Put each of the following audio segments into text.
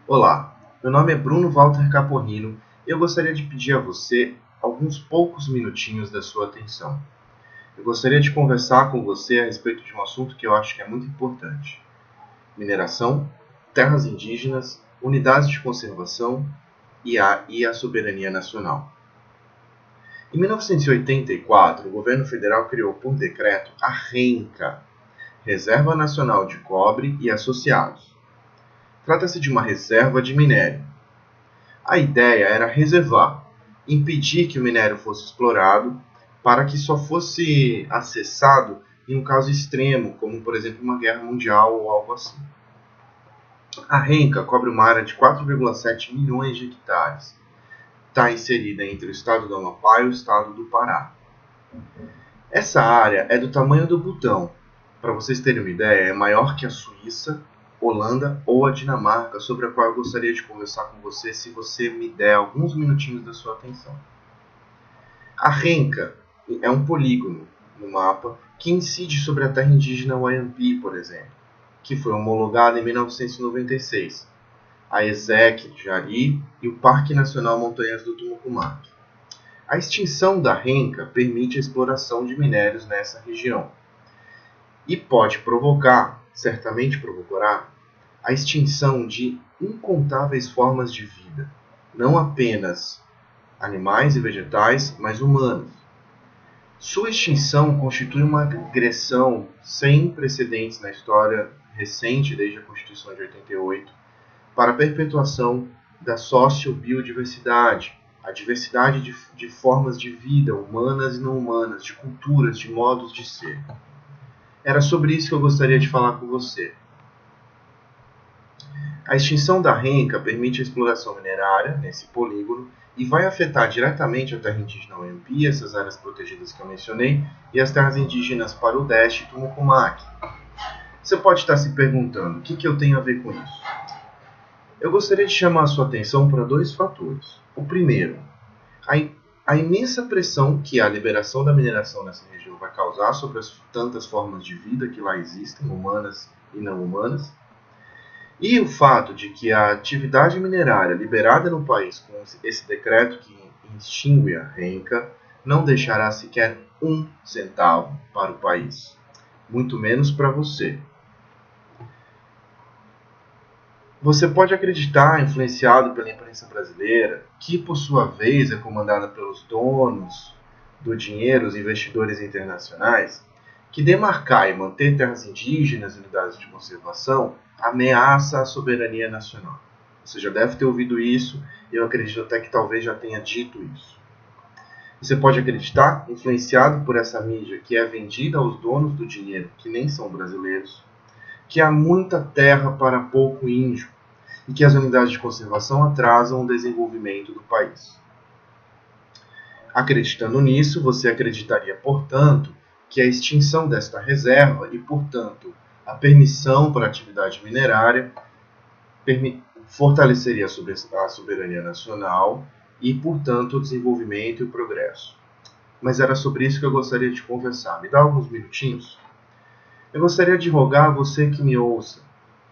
Olá, meu nome é Bruno Walter Caporrino e eu gostaria de pedir a você alguns poucos minutinhos da sua atenção. Eu gostaria de conversar com você a respeito de um assunto que eu acho que é muito importante: mineração, terras indígenas, unidades de conservação e a soberania nacional. Em 1984, o governo federal criou por decreto a RENCA, Reserva Nacional de Cobre e Associados. Trata-se de uma reserva de minério. A ideia era reservar, impedir que o minério fosse explorado para que só fosse acessado em um caso extremo, como por exemplo uma guerra mundial ou algo assim. A RENCA cobre uma área de 4,7 milhões de hectares. Está inserida entre o estado do Amapá e o estado do Pará. Essa área é do tamanho do Butão. Para vocês terem uma ideia, é maior que a Suíça, Holanda ou a Dinamarca, sobre a qual eu gostaria de conversar com você se você me der alguns minutinhos da sua atenção. A RENCA é um polígono no mapa que incide sobre a terra indígena Wayampi, por exemplo, que foi homologada em 1996, a ESEC de Jari e o Parque Nacional Montanhas do Tumucumaque. A extinção da RENCA permite a exploração de minérios nessa região e pode provocar, certamente provocará, a extinção de incontáveis formas de vida, não apenas animais e vegetais, mas humanos. Sua extinção constitui uma agressão sem precedentes na história recente, desde a Constituição de 88, para a perpetuação da sociobiodiversidade, a diversidade de formas de vida, humanas e não humanas, de culturas, de modos de ser. Era sobre isso que eu gostaria de falar com você. A extinção da RENCA permite a exploração minerária nesse polígono e vai afetar diretamente a terra indígena Wayampi, essas áreas protegidas que eu mencionei, e as terras indígenas Parudeste e Tumucumaque. Você pode estar se perguntando, o que eu tenho a ver com isso? Eu gostaria de chamar a sua atenção para dois fatores. O primeiro, a imensa pressão que a liberação da mineração nessa região vai causar sobre as tantas formas de vida que lá existem, humanas e não humanas, e o fato de que a atividade minerária liberada no país com esse decreto que extingue a RENCA não deixará sequer um centavo para o país, muito menos para você. Você pode acreditar, influenciado pela imprensa brasileira, que por sua vez é comandada pelos donos do dinheiro, os investidores internacionais, que demarcar e manter terras indígenas e unidades de conservação ameaça a soberania nacional. Você já deve ter ouvido isso, e eu acredito até que talvez já tenha dito isso. Você pode acreditar, influenciado por essa mídia que é vendida aos donos do dinheiro, que nem são brasileiros, que há muita terra para pouco índio e que as unidades de conservação atrasam o desenvolvimento do país. Acreditando nisso, você acreditaria, portanto, que a extinção desta reserva e, portanto, a permissão para a atividade minerária fortaleceria a soberania nacional e, portanto, o desenvolvimento e o progresso. Mas era sobre isso que eu gostaria de conversar. Me dá alguns minutinhos? Eu gostaria de rogar a você que me ouça,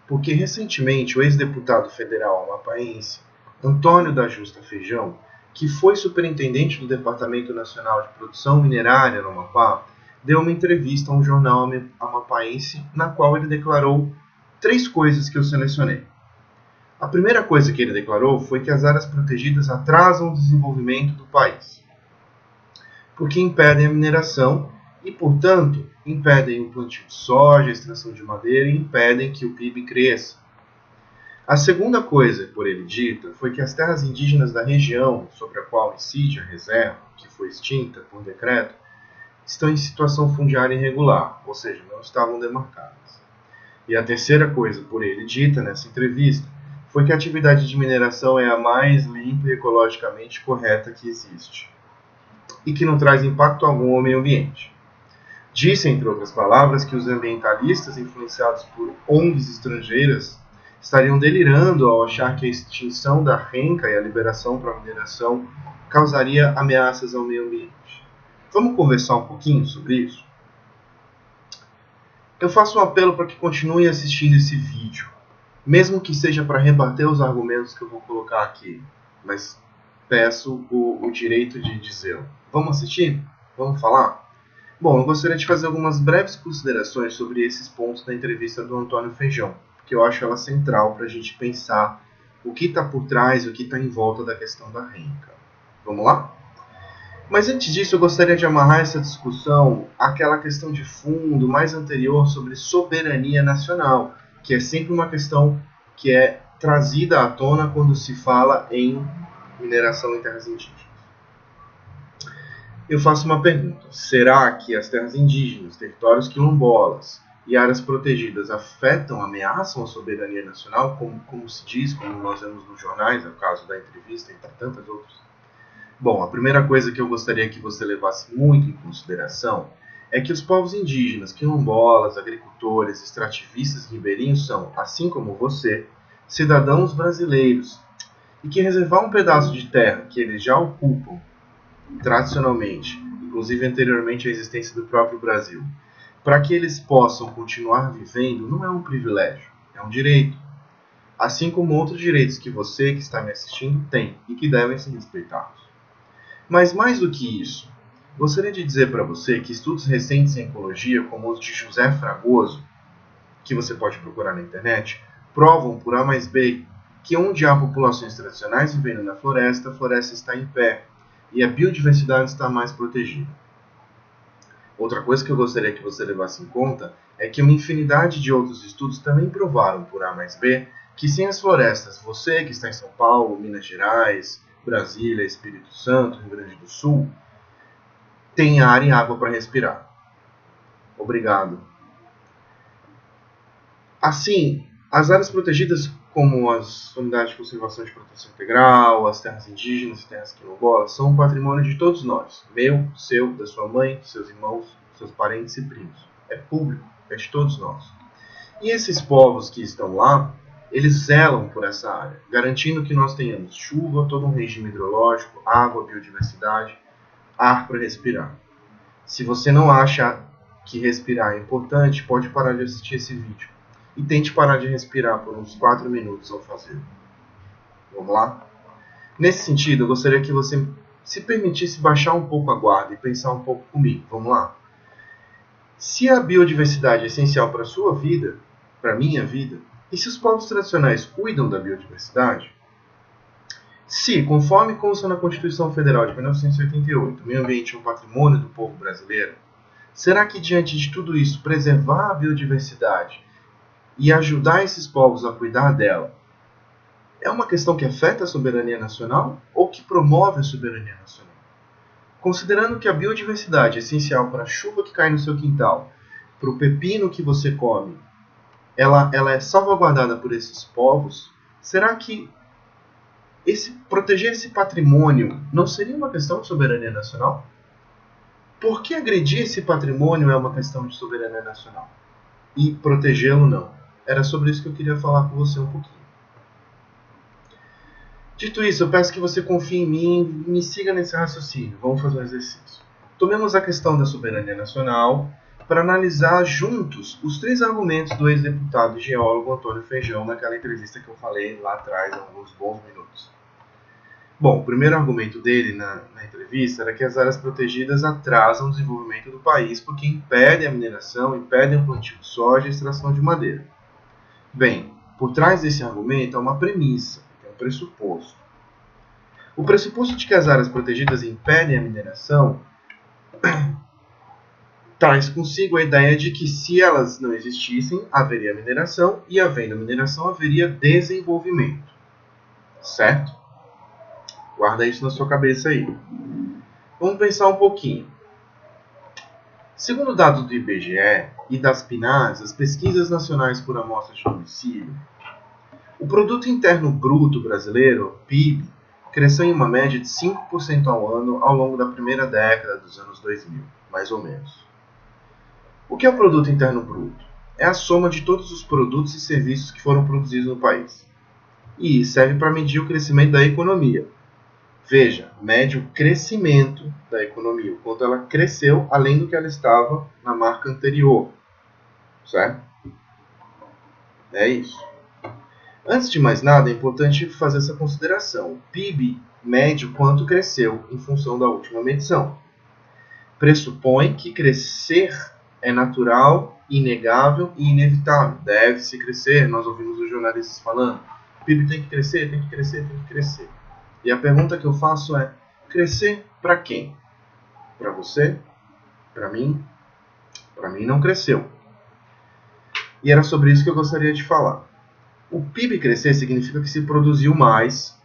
porque recentemente o ex-deputado federal amapaense, Antônio da Justa Feijão, que foi superintendente do Departamento Nacional de Produção Minerária no Amapá, deu uma entrevista a um jornal amapaense na qual ele declarou 3 coisas que eu selecionei. A primeira coisa que ele declarou foi que as áreas protegidas atrasam o desenvolvimento do país, porque impedem a mineração e, portanto, impedem o plantio de soja, a extração de madeira e impedem que o PIB cresça. A segunda coisa, por ele dita, foi que as terras indígenas da região sobre a qual incide a reserva, que foi extinta por decreto, estão em situação fundiária irregular, ou seja, não estavam demarcadas. E a terceira coisa, por ele dita nessa entrevista, foi que a atividade de mineração é a mais limpa e ecologicamente correta que existe, e que não traz impacto algum ao meio ambiente. Disse, entre outras palavras, que os ambientalistas influenciados por ONGs estrangeiras estariam delirando ao achar que a extinção da RENCA e a liberação para a mineração causaria ameaças ao meio ambiente. Vamos conversar um pouquinho sobre isso? Eu faço um apelo para que continue assistindo esse vídeo. mesmo que seja para rebater os argumentos que eu vou colocar aqui, mas peço o direito de dizê-lo. Vamos assistir? Vamos falar? Bom, eu gostaria de fazer algumas breves considerações sobre esses pontos da entrevista do Antônio Feijão, porque eu acho ela central para a gente pensar o que está por trás, o que está em volta da questão da reenca. Vamos lá? Mas antes disso, eu gostaria de amarrar essa discussão àquela questão de fundo mais anterior sobre soberania nacional, que é sempre uma questão que é trazida à tona quando se fala em mineração em terras indígenas. Eu faço uma pergunta: será que as terras indígenas, territórios quilombolas e áreas protegidas ameaçam a soberania nacional, como se diz, como nós vemos nos jornais, é o caso da entrevista, entre tantas outras? Bom, a primeira coisa que eu gostaria que você levasse muito em consideração é que os povos indígenas, quilombolas, agricultores, extrativistas e ribeirinhos são, assim como você, cidadãos brasileiros, e que reservar um pedaço de terra que eles já ocupam tradicionalmente, inclusive anteriormente à existência do próprio Brasil, para que eles possam continuar vivendo, não é um privilégio, é um direito. Assim como outros direitos que você que está me assistindo tem e que devem ser respeitados. Mas mais do que isso, gostaria de dizer para você que estudos recentes em ecologia, como os de José Fragoso, que você pode procurar na internet, provam por A mais B que onde há populações tradicionais vivendo na floresta, a floresta está em pé e a biodiversidade está mais protegida. Outra coisa que eu gostaria que você levasse em conta é que uma infinidade de outros estudos também provaram por A mais B que sem as florestas, você que está em São Paulo, Minas Gerais, Brasília, Espírito Santo, Rio Grande do Sul, tem ar e água para respirar. Obrigado. Assim, as áreas protegidas, como as unidades de conservação de proteção integral, as terras indígenas e terras quilombolas, são um patrimônio de todos nós. Meu, seu, da sua mãe, seus irmãos, seus parentes e primos. É público, é de todos nós. E esses povos que estão lá, eles zelam por essa área, garantindo que nós tenhamos chuva, todo um regime hidrológico, água, biodiversidade, ar para respirar. Se você não acha que respirar é importante, pode parar de assistir esse vídeo. E tente parar de respirar por uns 4 minutos ao fazê-lo. Vamos lá? Nesse sentido, eu gostaria que você se permitisse baixar um pouco a guarda e pensar um pouco comigo. Vamos lá? Se a biodiversidade é essencial para a sua vida, para a minha vida, e se os povos tradicionais cuidam da biodiversidade, se, conforme consta na Constituição Federal de 1988, o meio ambiente é um patrimônio do povo brasileiro, será que diante de tudo isso, preservar a biodiversidade e ajudar esses povos a cuidar dela é uma questão que afeta a soberania nacional ou que promove a soberania nacional? Considerando que a biodiversidade é essencial para a chuva que cai no seu quintal, para o pepino que você come, ela é salvaguardada por esses povos, será que proteger esse patrimônio não seria uma questão de soberania nacional? Por que agredir esse patrimônio é uma questão de soberania nacional? E protegê-lo não? Era sobre isso que eu queria falar com você um pouquinho. Dito isso, eu peço que você confie em mim e me siga nesse raciocínio. Vamos fazer um exercício. Tomemos a questão da soberania nacional para analisar juntos os 3 argumentos do ex-deputado e geólogo Antônio Feijão naquela entrevista que eu falei lá atrás, há alguns bons minutos. Bom, o primeiro argumento dele na entrevista era que as áreas protegidas atrasam o desenvolvimento do país porque impedem a mineração, impedem o plantio de soja e a extração de madeira. Bem, por trás desse argumento há uma premissa, é um pressuposto. O pressuposto de que as áreas protegidas impedem a mineração traz consigo a ideia de que se elas não existissem, haveria mineração e havendo mineração haveria desenvolvimento. Certo? Guarda isso na sua cabeça aí. Vamos pensar um pouquinho. Segundo dados do IBGE e das PNADs, as pesquisas nacionais por amostra de domicílio, o Produto Interno Bruto brasileiro, PIB, cresceu em uma média de 5% ao ano ao longo da primeira década dos anos 2000, mais ou menos. O que é o Produto Interno Bruto? É a soma de todos os produtos e serviços que foram produzidos no país. E serve para medir o crescimento da economia. Veja, mede o crescimento da economia, o quanto ela cresceu além do que ela estava na marca anterior. Certo? É isso. Antes de mais nada, é importante fazer essa consideração. O PIB mede quanto cresceu em função da última medição. Pressupõe que crescer é natural, inegável e inevitável. Deve-se crescer, nós ouvimos os jornalistas falando. O PIB tem que crescer, tem que crescer, tem que crescer. E a pergunta que eu faço é, crescer para quem? Para você? Para mim? Para mim não cresceu. E era sobre isso que eu gostaria de falar. O PIB crescer significa que se produziu mais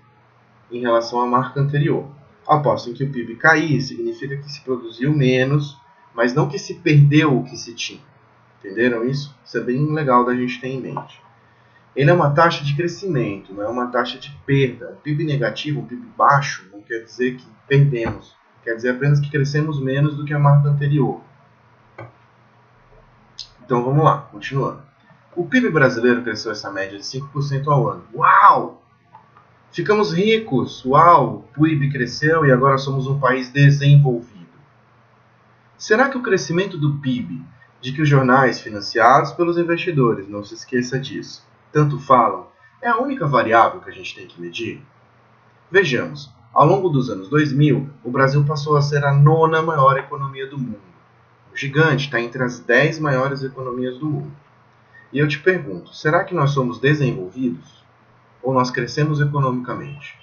em relação à marca anterior. Ao passo em que o PIB cair significa que se produziu menos, mas não que se perdeu o que se tinha. Entenderam isso? Isso é bem legal da gente ter em mente. Ele é uma taxa de crescimento, não é uma taxa de perda. Um PIB negativo, um PIB baixo, não quer dizer que perdemos. Quer dizer apenas que crescemos menos do que a marca anterior. Então vamos lá, continuando. O PIB brasileiro cresceu essa média de 5% ao ano. Uau! Ficamos ricos! Uau! O PIB cresceu e agora somos um país desenvolvido. Será que o crescimento do PIB, de que os jornais financiados pelos investidores, não se esqueça disso, tanto falam, é a única variável que a gente tem que medir? Vejamos, ao longo dos anos 2000, o Brasil passou a ser a 9ª maior economia do mundo. O gigante está entre as 10 maiores economias do mundo. E eu te pergunto, será que nós somos desenvolvidos? Ou nós crescemos economicamente?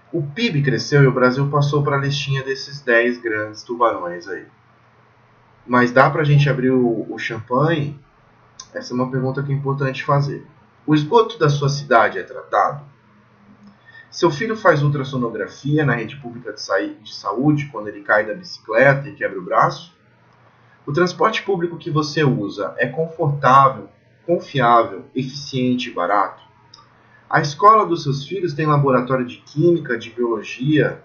O PIB cresceu e o Brasil passou para a listinha desses 10 grandes tubarões aí. Mas dá para a gente abrir o champanhe? Essa é uma pergunta que é importante fazer. O esgoto da sua cidade é tratado? Seu filho faz ultrassonografia na rede pública de saúde quando ele cai da bicicleta e quebra o braço? O transporte público que você usa é confortável, confiável, eficiente e barato? A escola dos seus filhos tem laboratório de química, de biologia?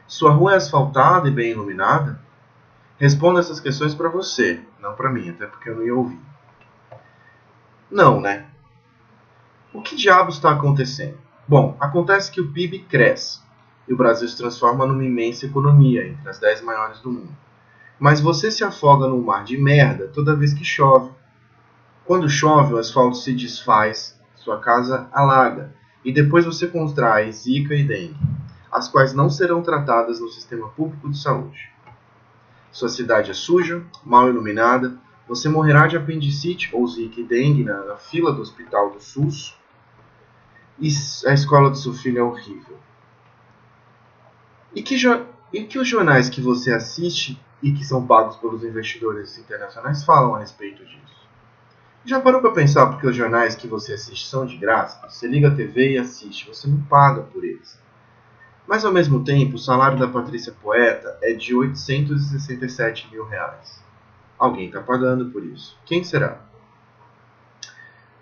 Sua rua é asfaltada e bem iluminada? Responda essas questões para você, não para mim, até porque eu não ia ouvir. Não, né? O que diabos está acontecendo? Bom, acontece que o PIB cresce e o Brasil se transforma numa imensa economia, entre as 10 maiores do mundo. Mas você se afoga num mar de merda toda vez que chove. Quando chove, o asfalto se desfaz, sua casa alaga, e depois você contrai zika e dengue, as quais não serão tratadas no sistema público de saúde. Sua cidade é suja, mal iluminada, você morrerá de apendicite ou zika e dengue na fila do hospital do SUS, e a escola do seu filho é horrível. E que os jornais que você assiste e que são pagos pelos investidores internacionais falam a respeito disso? Já parou para pensar porque os jornais que você assiste são de graça? Você liga a TV e assiste, você não paga por eles. Mas ao mesmo tempo, o salário da Patrícia Poeta é de R$867 mil. Alguém está pagando por isso. Quem será?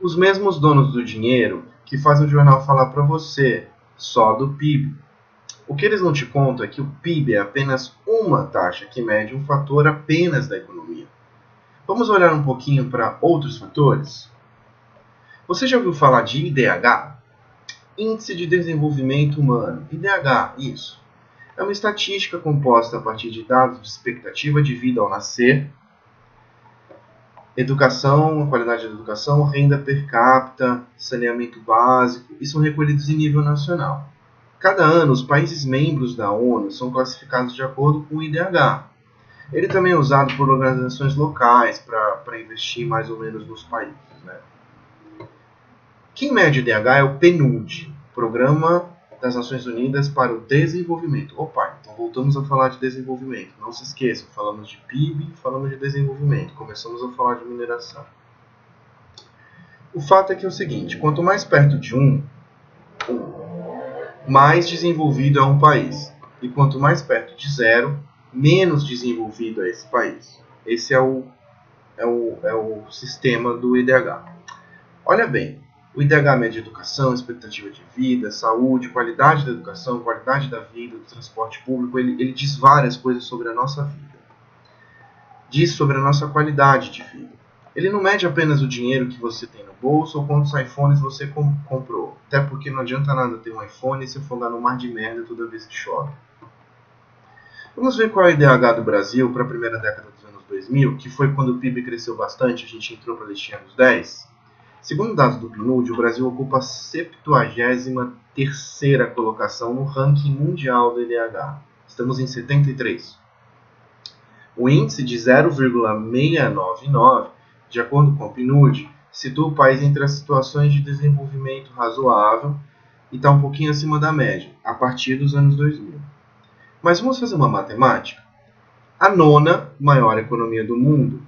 Os mesmos donos do dinheiro que fazem o jornal falar para você só do PIB. O que eles não te contam é que o PIB é apenas uma taxa que mede um fator apenas da economia. Vamos olhar um pouquinho para outros fatores? Você já ouviu falar de IDH? Índice de Desenvolvimento Humano. IDH, isso. É uma estatística composta a partir de dados de expectativa de vida ao nascer, educação, qualidade da educação, renda per capita, saneamento básico, e são recolhidos em nível nacional. Cada ano, os países membros da ONU são classificados de acordo com o IDH. Ele também é usado por organizações locais para investir mais ou menos nos países, né? Quem mede o IDH é o PNUD, Programa das Nações Unidas para o Desenvolvimento. Opa, então voltamos a falar de desenvolvimento. Não se esqueçam, falamos de PIB, falamos de desenvolvimento. Começamos a falar de mineração. O fato é que é o seguinte, quanto mais perto de mais desenvolvido é um país. E quanto mais perto de zero, menos desenvolvido é esse país. Esse é o sistema do IDH. Olha bem, o IDH mede educação, expectativa de vida, saúde, qualidade da educação, qualidade da vida, do transporte público. Ele diz várias coisas sobre a nossa vida. Diz sobre a nossa qualidade de vida. Ele não mede apenas o dinheiro que você tem no bolso ou quantos iPhones você comprou. Até porque não adianta nada ter um iPhone e se afogar no mar de merda toda vez que chove. Vamos ver qual é o IDH do Brasil para a primeira década dos anos 2000, que foi quando o PIB cresceu bastante, a gente entrou para a listinha dos 10. Segundo dados do PNUD, o Brasil ocupa a 73ª colocação no ranking mundial do IDH. Estamos em 73. O índice de 0,699, de acordo com o PNUD, situa o país entre as situações de desenvolvimento razoável e está um pouquinho acima da média, a partir dos anos 2000. Mas vamos fazer uma matemática? A nona maior economia do mundo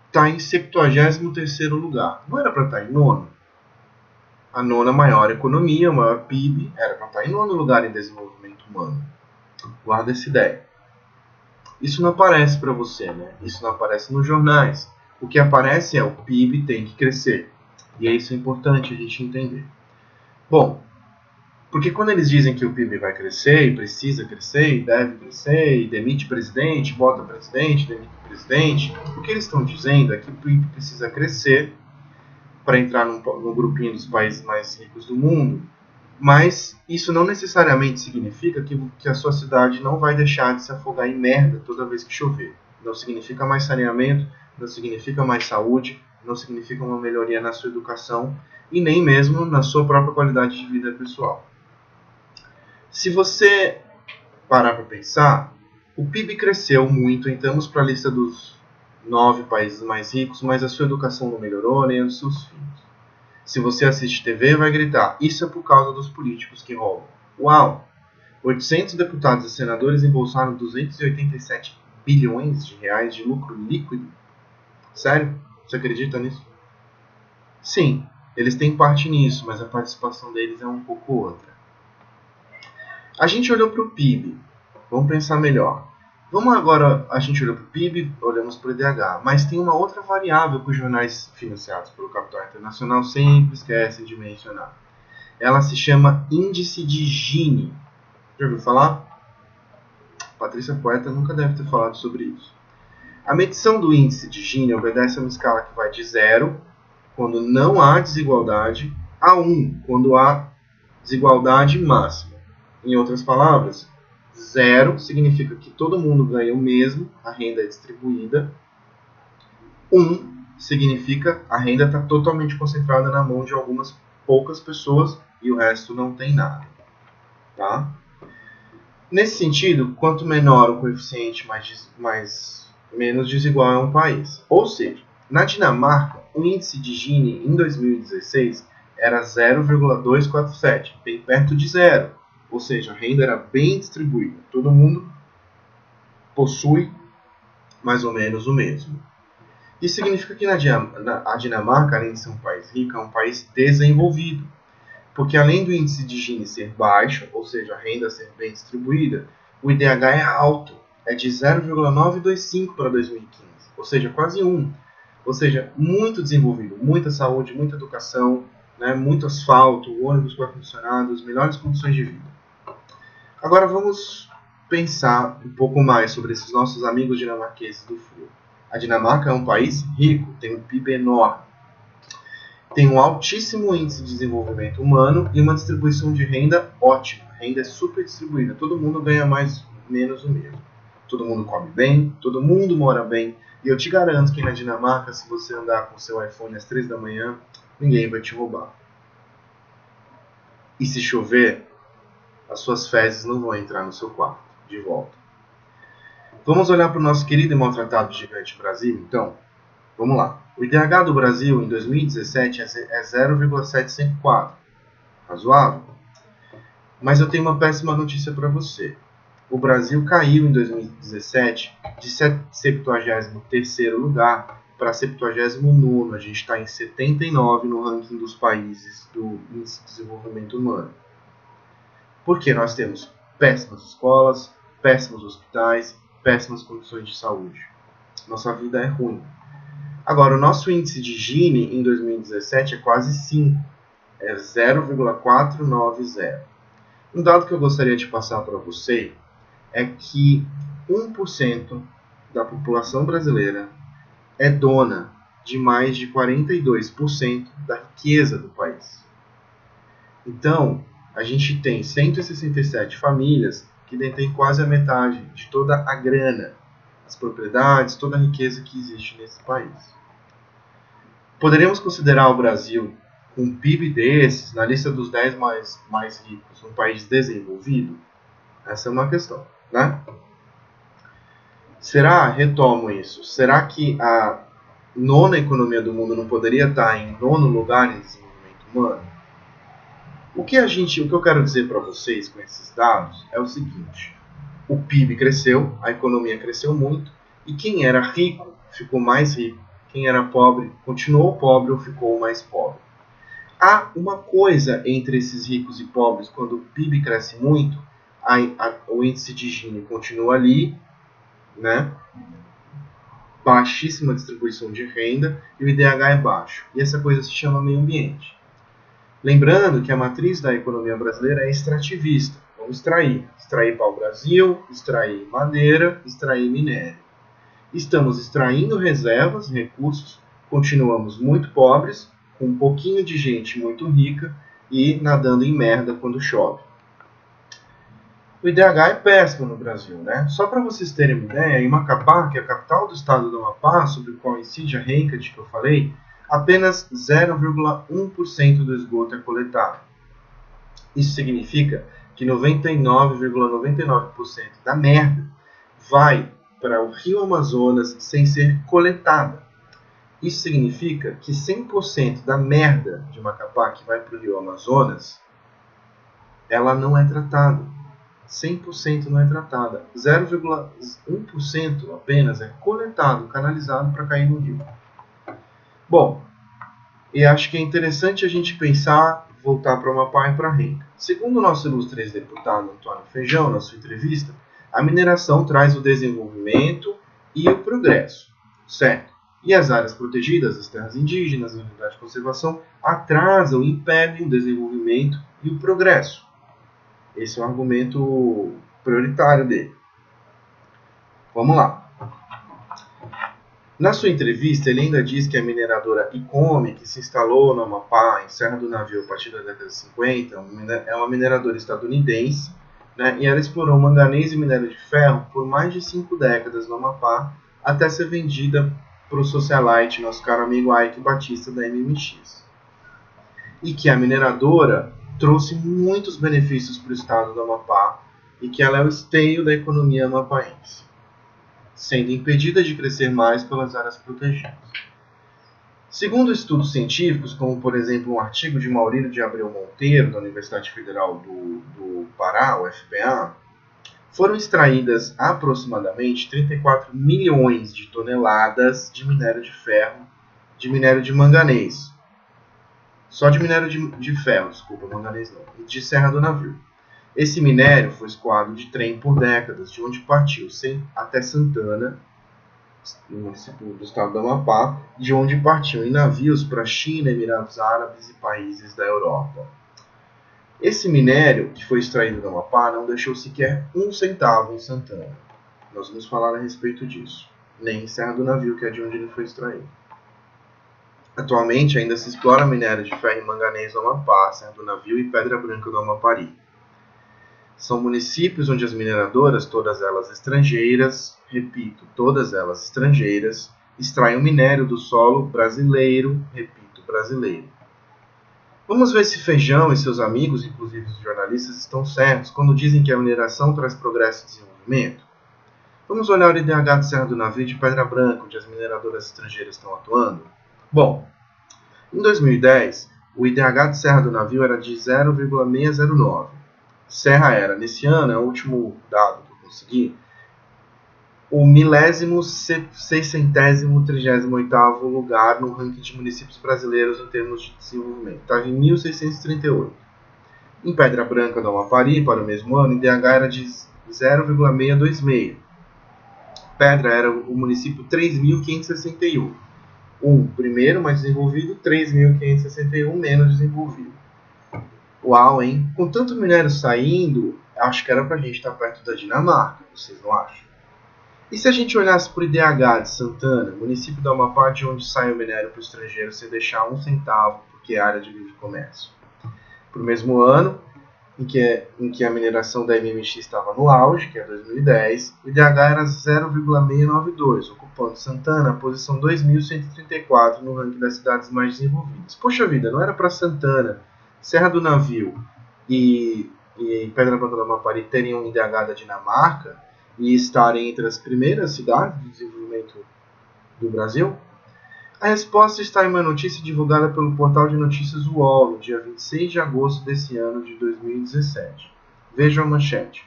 está em 73º lugar. Não era para estar em nono? A nona maior economia, o maior PIB, era para estar em nono lugar em desenvolvimento humano. Guarda essa ideia. Isso não aparece para você, né? Isso não aparece nos jornais. O que aparece é o PIB tem que crescer. E isso é importante a gente entender. Bom, porque quando eles dizem que o PIB vai crescer, e precisa crescer, e deve crescer, e demite presidente, bota presidente, demite presidente, o que eles estão dizendo é que o PIB precisa crescer para entrar no grupinho dos países mais ricos do mundo, mas isso não necessariamente significa que a sua cidade não vai deixar de se afogar em merda toda vez que chover. Não significa mais saneamento, não significa mais saúde, não significa uma melhoria na sua educação e nem mesmo na sua própria qualidade de vida pessoal. Se você parar para pensar, o PIB cresceu muito, entramos para a lista dos 9 países mais ricos, mas a sua educação não melhorou, nem a dos seus filhos. Se você assiste TV, vai gritar, isso é por causa dos políticos que roubam. Uau! 800 deputados e senadores embolsaram 287 bilhões de reais de lucro líquido? Sério? Você acredita nisso? Sim, eles têm parte nisso, mas a participação deles é um pouco outra. A gente olhou para o PIB. Vamos pensar melhor. A gente olhou para o PIB, olhamos para o IDH, mas tem uma outra variável que os jornais financiados pelo capital internacional sempre esquecem de mencionar. Ela se chama índice de Gini. Já ouviu falar? Patrícia Poeta nunca deve ter falado sobre isso. A medição do índice de Gini obedece a uma escala que vai de 0, quando não há desigualdade, a 1, quando há desigualdade máxima. Em outras palavras, 0 significa que todo mundo ganha o mesmo, a renda é distribuída. 1 significa que a renda está totalmente concentrada na mão de algumas poucas pessoas e o resto não tem nada. Tá? Nesse sentido, quanto menor o coeficiente, menos desigual é um país. Ou seja, na Dinamarca, o índice de Gini em 2016 era 0,247, bem perto de zero. Ou seja, a renda era bem distribuída. Todo mundo possui mais ou menos o mesmo. Isso significa que a Dinamarca, além de ser um país rico, é um país desenvolvido. Porque além do índice de Gini ser baixo, ou seja, a renda ser bem distribuída, o IDH é alto. É de 0,925 para 2015. Ou seja, quase 1. Ou seja, muito desenvolvido. Muita saúde, muita educação, né, muito asfalto, ônibus com ar-condicionado, as melhores condições de vida. Agora vamos pensar um pouco mais sobre esses nossos amigos dinamarqueses do Flu. A Dinamarca é um país rico, tem um PIB enorme, tem um altíssimo índice de desenvolvimento humano e uma distribuição de renda ótima. A renda é super distribuída, todo mundo ganha mais ou menos o mesmo. Todo mundo come bem, todo mundo mora bem. E eu te garanto que na Dinamarca, se você andar com seu iPhone às 3 da manhã, ninguém vai te roubar. E se chover, as suas fezes não vão entrar no seu quarto, de volta. Vamos olhar para o nosso querido e maltratado gigante Brasil, então? Vamos lá. O IDH do Brasil em 2017 é 0,754. Razoável? Mas eu tenho uma péssima notícia para você. O Brasil caiu em 2017 de 73º lugar para 79º. A gente está em 79 no ranking dos países do Índice de Desenvolvimento Humano. Porque nós temos péssimas escolas, péssimos hospitais, péssimas condições de saúde. Nossa vida é ruim. Agora, o nosso índice de Gini em 2017 é quase 5. É 0,490. Um dado que eu gostaria de passar para você é que 1% da população brasileira é dona de mais de 42% da riqueza do país. Então, a gente tem 167 famílias que detêm quase a metade de toda a grana, as propriedades, toda a riqueza que existe nesse país. Poderíamos considerar o Brasil, com um PIB desses, na lista dos 10 mais ricos, um país desenvolvido? Essa é uma questão, né? Retomo isso, será que a nona economia do mundo não poderia estar em nono lugar em desenvolvimento humano? O que eu quero dizer para vocês com esses dados é o seguinte: o PIB cresceu, a economia cresceu muito, e quem era rico ficou mais rico, quem era pobre continuou pobre ou ficou mais pobre. Há uma coisa entre esses ricos e pobres: quando o PIB cresce muito, o índice de Gini continua ali, né? Baixíssima distribuição de renda, e o IDH é baixo. E essa coisa se chama meio ambiente. Lembrando que a matriz da economia brasileira é extrativista. Vamos extrair pau-brasil, extrair madeira, extrair minério. Estamos extraindo reservas, recursos, continuamos muito pobres, com um pouquinho de gente muito rica e nadando em merda quando chove. O IDH é péssimo no Brasil, né? Só para vocês terem uma ideia, em Macapá, que é a capital do estado do Amapá, sobre o qual incide a RENCAD que eu falei, apenas 0,1% do esgoto é coletado. Isso significa que 99,99% da merda vai para o Rio Amazonas sem ser coletada. Isso significa que 100% da merda de Macapá que vai para o Rio Amazonas, ela não é tratada. 100% não é tratada. 0,1% apenas é coletado, canalizado para cair no rio. Bom, e acho que é interessante a gente pensar, voltar para o Amapá e para a Renca. Segundo o nosso ilustre ex-deputado Antônio Feijão, na sua entrevista, a mineração traz o desenvolvimento e o progresso, certo? E as áreas protegidas, as terras indígenas, a unidade de conservação, atrasam e impedem o desenvolvimento e o progresso. Esse é um argumento prioritário dele. Vamos lá. Na sua entrevista, ele ainda diz que a mineradora Icome, que se instalou no Amapá, em Serra do Navio, a partir da década de 50, é uma mineradora estadunidense, né, e ela explorou manganês e minério de ferro por mais de 5 décadas no Amapá, até ser vendida para o socialite, nosso caro amigo Ike Batista, da MMX. E que a mineradora trouxe muitos benefícios para o estado do Amapá e que ela é o esteio da economia amapaense, sendo impedida de crescer mais pelas áreas protegidas. Segundo estudos científicos, como por exemplo um artigo de Maurílio de Abreu Monteiro, da Universidade Federal do Pará, UFPA, foram extraídas aproximadamente 34 milhões de toneladas de minério de ferro, de minério de manganês. Só de minério de ferro, desculpa, manganês não, e de Serra do Navio. Esse minério foi escoado de trem por décadas, de onde partiu até Santana, no município do estado do Amapá, de onde partiu em navios para a China, Emirados Árabes e países da Europa. Esse minério que foi extraído do Amapá não deixou sequer um centavo em Santana. Nós vamos falar a respeito disso. Nem em Serra do Navio, que é de onde ele foi extraído. Atualmente ainda se explora minério de ferro e manganês no Amapá, Serra do Navio e Pedra Branca do Amapari. São municípios onde as mineradoras, todas elas estrangeiras, repito, todas elas estrangeiras, extraem o minério do solo brasileiro, repito, brasileiro. Vamos ver se Feijão e seus amigos, inclusive os jornalistas, estão certos quando dizem que a mineração traz progresso e desenvolvimento. Vamos olhar o IDH de Serra do Navio e de Pedra Branca, onde as mineradoras estrangeiras estão atuando? Bom, em 2010, o IDH de Serra do Navio era de 0,609. Serra era, nesse ano, é o último dado que eu consegui, o 1638º lugar no ranking de municípios brasileiros em termos de desenvolvimento. Estava em 1638. Em Pedra Branca do Amapari, para o mesmo ano, o IDH era de 0,626. Pedra era o município 3.561. Primeiro mais desenvolvido, 3.561 menos desenvolvido. Uau, hein? Com tanto minério saindo, acho que era pra gente estar perto da Dinamarca, vocês não acham? E se a gente olhasse para o IDH de Santana, município do Amapá, de onde sai o minério para o estrangeiro sem deixar um centavo, porque é área de livre comércio? Para o mesmo ano, em que a mineração da MMX estava no auge, que é 2010, o IDH era 0,692, ocupando Santana a posição 2.134 no ranking das cidades mais desenvolvidas. Poxa vida, não era para Santana, Serra do Navio e Pedra Branca do Amapari terem um IDH da Dinamarca e estarem entre as primeiras cidades do desenvolvimento do Brasil? A resposta está em uma notícia divulgada pelo portal de notícias UOL, no dia 26 de agosto desse ano de 2017. Vejam a manchete.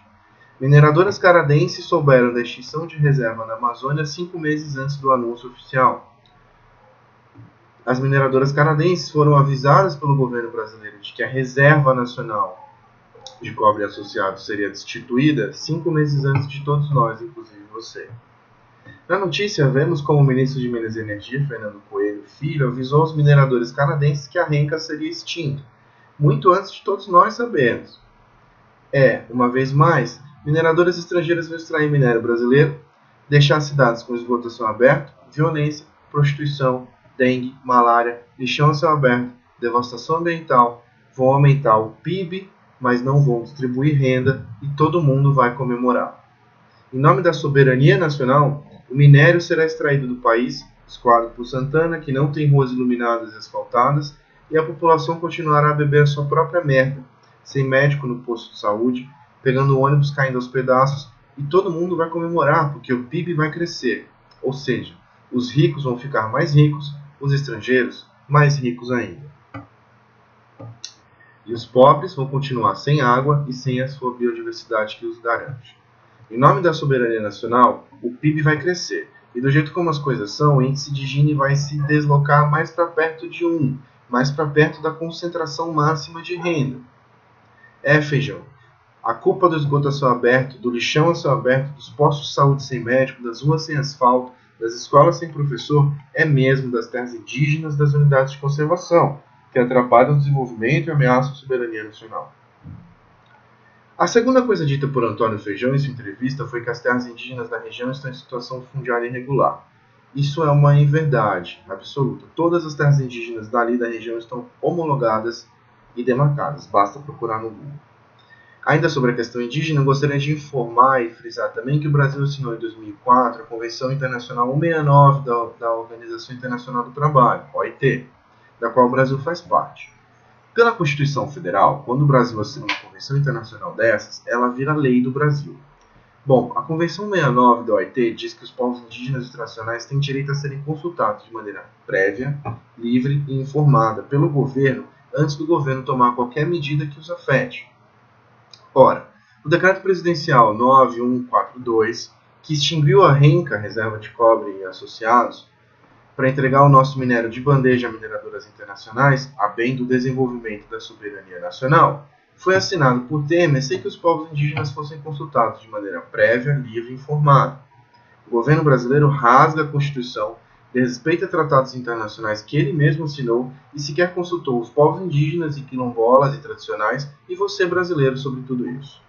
Mineradoras canadenses souberam da extinção de reserva na Amazônia 5 meses antes do anúncio oficial. As mineradoras canadenses foram avisadas pelo governo brasileiro de que a Reserva Nacional de Cobre Associado seria destituída 5 meses antes de todos nós, inclusive você. Na notícia, vemos como o ministro de Minas e Energia, Fernando Coelho Filho, avisou aos mineradores canadenses que a renca seria extinta, muito antes de todos nós sabermos. Uma vez mais, mineradoras estrangeiras vão extrair minério brasileiro, deixar cidades com esgoto a céu aberto, violência, prostituição, dengue, malária, lixão a céu aberto, devastação ambiental, vão aumentar o PIB, mas não vão distribuir renda e todo mundo vai comemorar. Em nome da soberania nacional, o minério será extraído do país, escoado por Santana, que não tem ruas iluminadas e asfaltadas, e a população continuará a beber a sua própria merda, sem médico no posto de saúde, pegando o ônibus caindo aos pedaços, e todo mundo vai comemorar, porque o PIB vai crescer. Ou seja, os ricos vão ficar mais ricos, os estrangeiros mais ricos ainda. E os pobres vão continuar sem água e sem a sua biodiversidade que os garante. Em nome da soberania nacional, o PIB vai crescer. E do jeito como as coisas são, o índice de Gini vai se deslocar mais para perto de 1, mais para perto da concentração máxima de renda. Feijão. A culpa do esgoto a céu aberto, do lixão a céu aberto, dos postos de saúde sem médico, das ruas sem asfalto, das escolas sem professor, é mesmo das terras indígenas das unidades de conservação, que atrapalham o desenvolvimento e ameaçam a soberania nacional. A segunda coisa dita por Antônio Feijão em sua entrevista foi que as terras indígenas da região estão em situação fundiária irregular. Isso é uma inverdade absoluta. Todas as terras indígenas dali da região estão homologadas e demarcadas. Basta procurar no Google. Ainda sobre a questão indígena, gostaria de informar e frisar também que o Brasil assinou em 2004 a Convenção Internacional 169 da Organização Internacional do Trabalho, OIT, da qual o Brasil faz parte. Pela Constituição Federal, quando o Brasil assina uma convenção internacional dessas, ela vira lei do Brasil. Bom, a Convenção 69 da OIT diz que os povos indígenas e tradicionais têm direito a serem consultados de maneira prévia, livre e informada pelo governo antes do governo tomar qualquer medida que os afete. Ora, o Decreto Presidencial 9142, que extinguiu a renca, reserva de cobre e associados, para entregar o nosso minério de bandeja a mineradoras internacionais, a bem do desenvolvimento da soberania nacional, foi assinado por Temer sem que os povos indígenas fossem consultados de maneira prévia, livre e informada. O governo brasileiro rasga a Constituição, desrespeita tratados internacionais que ele mesmo assinou e sequer consultou os povos indígenas e quilombolas e tradicionais e você brasileiro sobre tudo isso.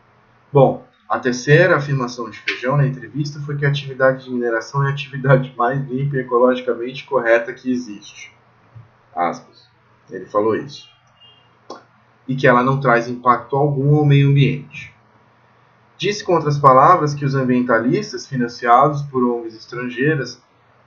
Bom, a terceira afirmação de Feijão na entrevista foi que a atividade de mineração é a atividade mais limpa e ecologicamente correta que existe. Aspas. Ele falou isso. E que ela não traz impacto algum ao meio ambiente. Disse com outras palavras que os ambientalistas financiados por ONGs estrangeiras,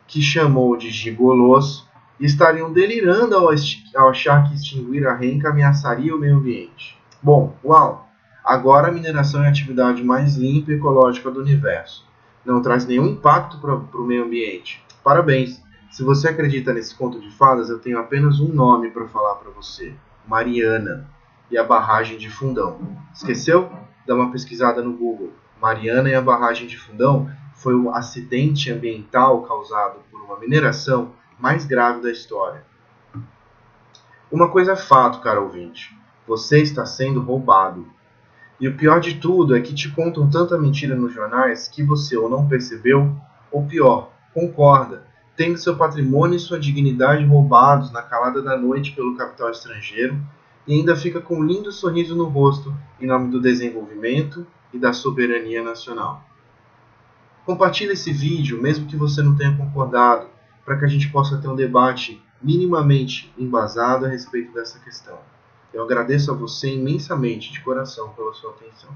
que chamou de gigolôs, estariam delirando ao achar que extinguir a renca ameaçaria o meio ambiente. Bom, uau! Agora a mineração é a atividade mais limpa e ecológica do universo. Não traz nenhum impacto para o meio ambiente. Parabéns! Se você acredita nesse conto de fadas, eu tenho apenas um nome para falar para você. Mariana. E a barragem de Fundão. Esqueceu? Dá uma pesquisada no Google. Mariana e a barragem de Fundão foi o acidente ambiental causado por uma mineração mais grave da história. Uma coisa é fato, caro ouvinte. Você está sendo roubado. E o pior de tudo é que te contam tanta mentira nos jornais que você ou não percebeu, ou pior, concorda, tendo seu patrimônio e sua dignidade roubados na calada da noite pelo capital estrangeiro e ainda fica com um lindo sorriso no rosto em nome do desenvolvimento e da soberania nacional. Compartilhe esse vídeo, mesmo que você não tenha concordado, para que a gente possa ter um debate minimamente embasado a respeito dessa questão. Eu agradeço a você imensamente de coração pela sua atenção.